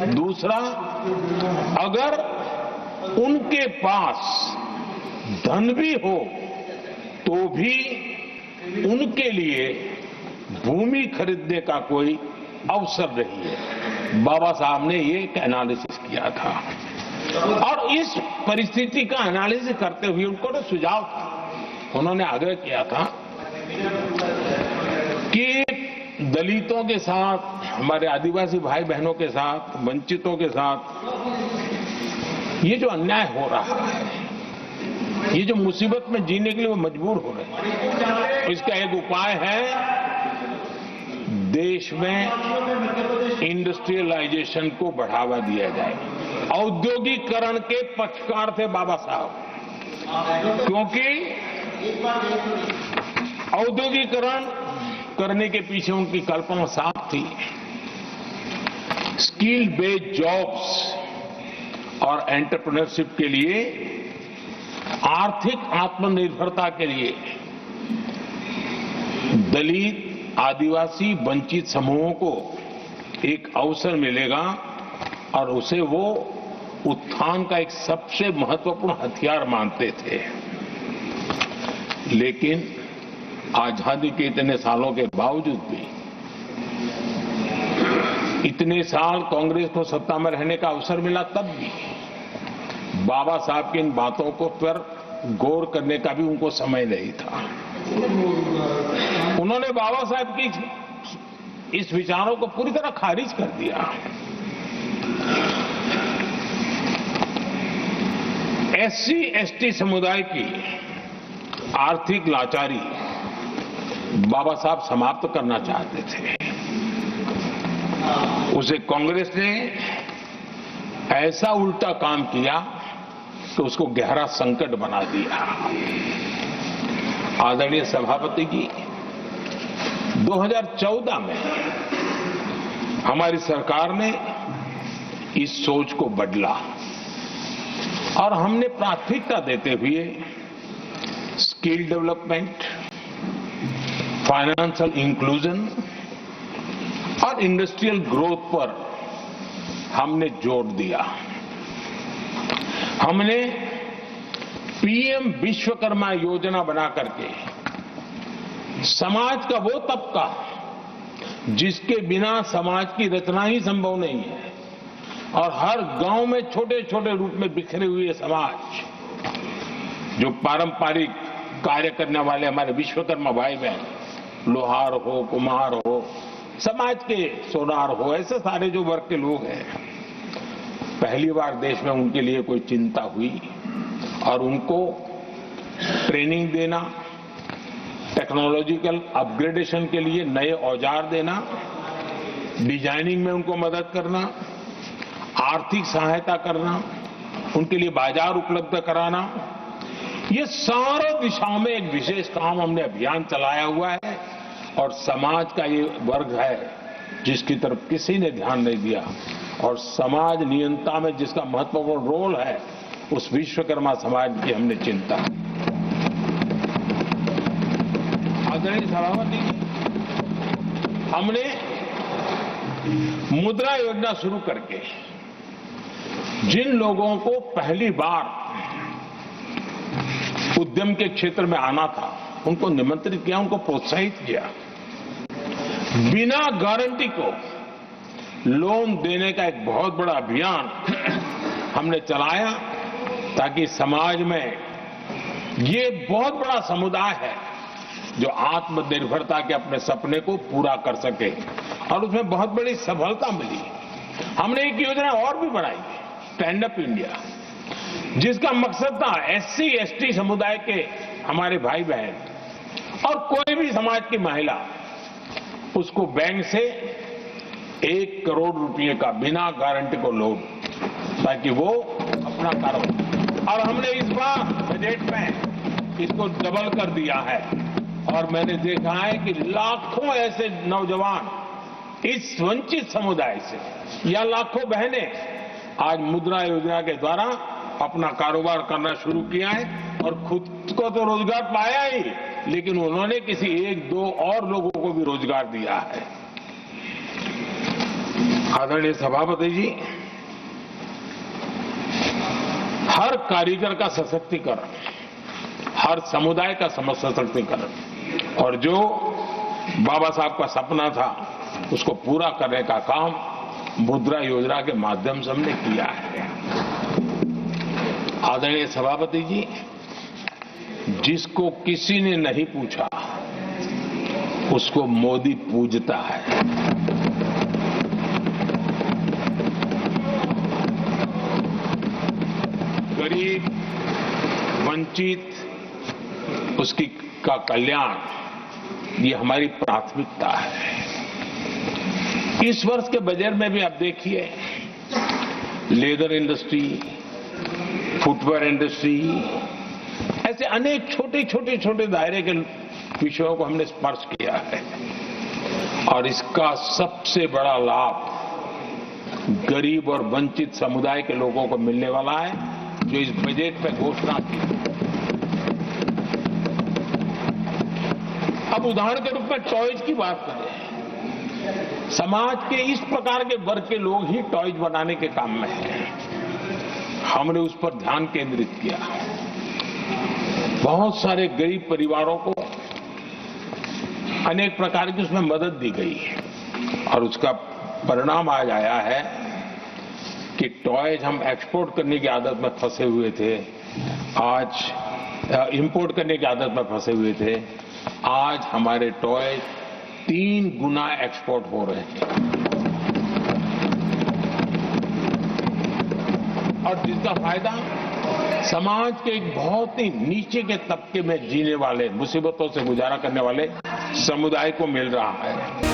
दूसरा, अगर उनके पास धन भी हो तो भी उनके लिए भूमि खरीदने का कोई अवसर नहीं है। बाबा साहब ने ये एक एनालिसिस किया था और इस परिस्थिति का एनालिसिस करते हुए उनको ना सुझाव था, उन्होंने आग्रह किया था कि दलितों के साथ, हमारे आदिवासी भाई बहनों के साथ, वंचितों के साथ ये जो अन्याय हो रहा है, ये जो मुसीबत में जीने के लिए वो मजबूर हो रहे हैं, तो इसका एक उपाय है देश में इंडस्ट्रियलाइजेशन को बढ़ावा दिया जाए। औद्योगिकरण के पक्षकार थे बाबा साहब, क्योंकि औद्योगिकरण करने के पीछे उनकी कल्पना साफ थी। स्किल बेस्ड जॉब्स और एंटरप्रेन्योरशिप के लिए, आर्थिक आत्मनिर्भरता के लिए दलित, आदिवासी, वंचित समूहों को एक अवसर मिलेगा और उसे वो उत्थान का एक सबसे महत्वपूर्ण हथियार मानते थे। लेकिन आजादी के इतने सालों के बावजूद भी, इतने साल कांग्रेस को सत्ता में रहने का अवसर मिला, तब भी बाबा साहब की इन बातों को पर गौर करने का भी उनको समय नहीं था। उन्होंने बाबा साहब की इस विचारों को पूरी तरह खारिज कर दिया। एससी एसटी समुदाय की आर्थिक लाचारी बाबा साहब समाप्त करना चाहते थे। उसे कांग्रेस ने ऐसा उल्टा काम किया कि उसको गहरा संकट बना दिया। आदरणीय सभापति जी, 2014 में हमारी सरकार ने इस सोच को बदला और हमने प्राथमिकता देते हुए स्किल डेवलपमेंट, फाइनेंशियल इंक्लूजन और इंडस्ट्रियल ग्रोथ पर हमने जोर दिया। हमने पीएम विश्वकर्मा योजना बना करके समाज का वो तबका जिसके बिना समाज की रचना ही संभव नहीं है, और हर गांव में छोटे छोटे रूप में बिखरे हुए समाज, जो पारंपरिक कार्य करने वाले हमारे विश्वकर्मा भाई बहन, लोहार हो, कुम्हार हो, समाज के सोनार हो, ऐसे सारे जो वर्ग के लोग हैं, पहली बार देश में उनके लिए कोई चिंता हुई और उनको ट्रेनिंग देना, टेक्नोलॉजिकल अपग्रेडेशन के लिए नए औजार देना, डिजाइनिंग में उनको मदद करना, आर्थिक सहायता करना, उनके लिए बाजार उपलब्ध कराना, ये सारे दिशाओं में एक विशेष काम हमने अभियान चलाया हुआ है। और समाज का ये वर्ग है जिसकी तरफ किसी ने ध्यान नहीं दिया, और समाज नियंत्रण में जिसका महत्वपूर्ण रोल है, उस विश्वकर्मा समाज की हमने चिंता। आदरणीय सभापति, हमने मुद्रा योजना शुरू करके जिन लोगों को पहली बार उद्यम के क्षेत्र में आना था, उनको निमंत्रित किया, उनको प्रोत्साहित किया। बिना गारंटी को लोन देने का एक बहुत बड़ा अभियान हमने चलाया, ताकि समाज में ये बहुत बड़ा समुदाय है जो आत्मनिर्भरता के अपने सपने को पूरा कर सके, और उसमें बहुत बड़ी सफलता मिली। हमने एक योजना और भी बनाई, स्टैंड अप इंडिया, जिसका मकसद था एससी एसटी समुदाय के हमारे भाई बहन और कोई भी समाज की महिला, उसको बैंक से 1 करोड़ रुपए का बिना गारंटी को लोन, ताकि वो अपना कारोबार। और हमने इस बार बजट में इसको डबल कर दिया है, और मैंने देखा है कि लाखों ऐसे नौजवान इस वंचित समुदाय से, या लाखों बहनें आज मुद्रा योजना के द्वारा अपना कारोबार करना शुरू किया है, और खुद को तो रोजगार पाया ही, लेकिन उन्होंने किसी 1-2 और लोगों को भी रोजगार दिया है। आदरणीय सभापति जी, हर कारीगर का सशक्तिकरण, हर समुदाय का सशक्तिकरण और जो बाबा साहब का सपना था उसको पूरा करने का काम मुद्रा योजना के माध्यम से हमने किया है। आदरणीय सभापति जी, जिसको किसी ने नहीं पूछा उसको मोदी पूजता है। गरीब, वंचित, उसकी का कल्याण ये हमारी प्राथमिकता है। इस वर्ष के बजट में भी आप देखिए, लेदर इंडस्ट्री, फुटवेयर इंडस्ट्री, ऐसे अनेक छोटे दायरे के विषयों को हमने स्पर्श किया है और इसका सबसे बड़ा लाभ गरीब और वंचित समुदाय के लोगों को मिलने वाला है, जो इस बजट में घोषणा की। अब उदाहरण के रूप में टॉयज की बात करें, समाज के इस प्रकार के वर्ग के लोग ही टॉयज बनाने के काम में हैं। हमने उस पर ध्यान केंद्रित किया। बहुत सारे गरीब परिवारों को अनेक प्रकार की उसमें मदद दी गई और उसका परिणाम आज आया है कि टॉयज हम एक्सपोर्ट करने की आदत में फंसे हुए थे, आज इंपोर्ट करने की आदत में फंसे हुए थे, आज हमारे टॉयज 3 गुना एक्सपोर्ट हो रहे हैं और जिसका फायदा समाज के एक बहुत ही नीचे के तबके में जीने वाले, मुसीबतों से गुजारा करने वाले समुदाय को मिल रहा है।